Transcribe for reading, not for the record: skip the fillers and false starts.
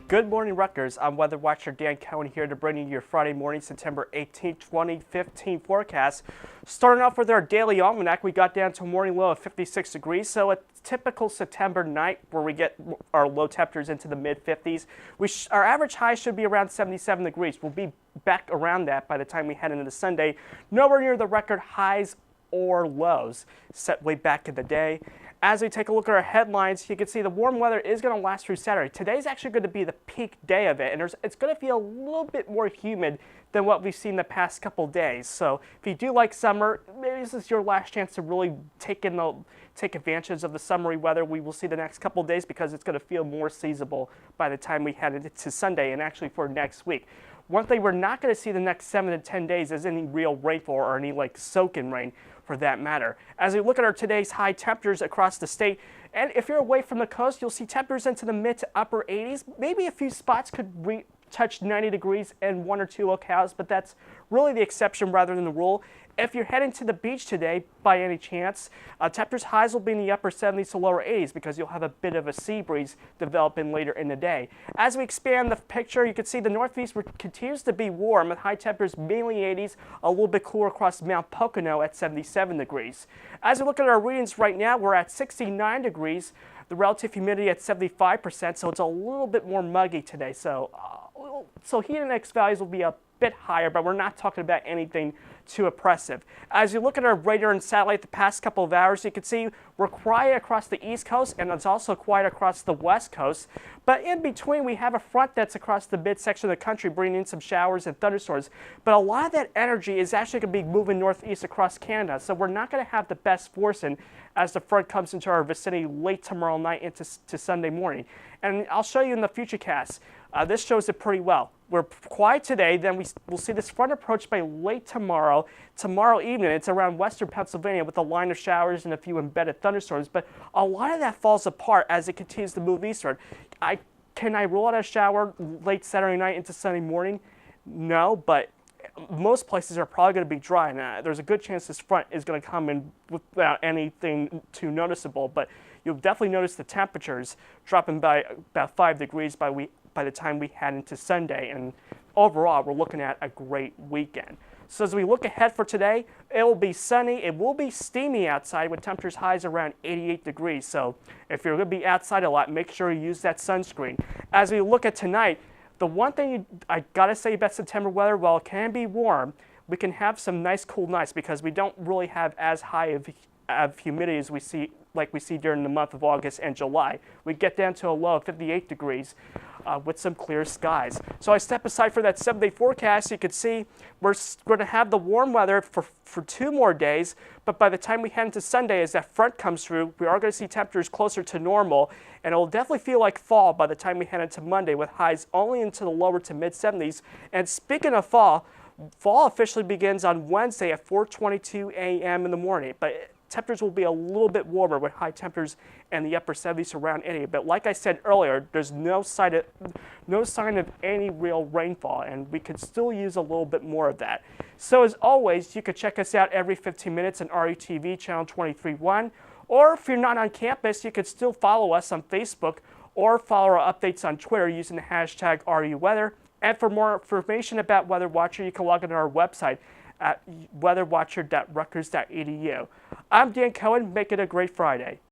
Good morning, Rutgers. I'm WeatherWatcher Dan Cohen here to bring you your Friday morning, September 18, 2015 forecast. Starting off with our daily almanac, we got down to a morning low of 56 degrees, so a typical September night where we get our low temperatures into the mid-50s. Our average high should be around 77 degrees. We'll be back around that by the time we head into the Sunday. Nowhere near the record highs or lows set way back in the day. As we take a look at our headlines, you can see the warm weather is going to last through Saturday. Today's actually going to be the peak day of it, and it's going to feel a little bit more humid than what we've seen the past couple days. So if you do like summer, maybe this is your last chance to really take advantage of the summery weather we will see the next couple days, because it's going to feel more seasonable by the time we head into Sunday and actually for next week. One thing we're not going to see the next 7 to 10 days is any real rainfall or any soak-in rain for that matter. As we look at our today's high temperatures across the state, and if you're away from the coast, you'll see temperatures into the mid to upper 80s. Maybe a few spots could touch 90 degrees in one or two locales, but that's really the exception rather than the rule. If you're heading to the beach today, by any chance, temperatures highs will be in the upper 70s to lower 80s because you'll have a bit of a sea breeze developing later in the day. As we expand the picture, you can see the northeast continues to be warm with high temperatures mainly 80s, a little bit cooler across Mount Pocono at 77 degrees. As we look at our readings right now, we're at 69 degrees, the relative humidity at 75%, so it's a little bit more muggy today. So heat index values will be a bit higher, but we're not talking about anything too oppressive. As you look at our radar and satellite the past couple of hours, you can see we're quiet across the east coast, and it's also quiet across the west coast. But in between, we have a front that's across the midsection of the country, bringing in some showers and thunderstorms. But a lot of that energy is actually going to be moving northeast across Canada, so we're not going to have the best forcing as the front comes into our vicinity late tomorrow night into Sunday morning. And I'll show you in the futurecast. This shows it pretty well. We're quiet today, then we'll see this front approach by late tomorrow. Tomorrow evening, it's around western Pennsylvania with a line of showers and a few embedded thunderstorms, but a lot of that falls apart as it continues to move eastward. Can I rule out a shower late Saturday night into Sunday morning? No, but most places are probably going to be dry, and there's a good chance this front is going to come in without anything too noticeable, but you'll definitely notice the temperatures dropping by about 5 degrees by the time we head into Sunday, and overall we're looking at a great weekend. So as we look ahead for today, it will be sunny, it will be steamy outside with temperatures highs around 88 degrees. So if you're going to be outside a lot, make sure you use that sunscreen. As we look at tonight, the one thing I gotta say about September weather, while it can be warm, we can have some nice cool nights because we don't really have as high of humidity as we see during the month of August and July. We get down to a low of 58 degrees with some clear skies. So I step aside for that 7-day forecast. You can see we're going to have the warm weather for 2 more days, but by the time we head into Sunday, as that front comes through, we are going to see temperatures closer to normal, and it will definitely feel like fall by the time we head into Monday with highs only into the lower to mid 70s. And speaking of fall officially begins on Wednesday at 4:22 a.m. in the morning, but temperatures will be a little bit warmer with high temperatures in the upper 70s around 80. But like I said earlier, there's no sign of any real rainfall, and we could still use a little bit more of that. So as always, you could check us out every 15 minutes on RUTV channel 23.1, or if you're not on campus, you could still follow us on Facebook or follow our updates on Twitter using the hashtag RUWeather. And for more information about WeatherWatcher, you can log into our website at weatherwatcher.rutgers.edu. I'm Dan Cohen. Make it a great Friday.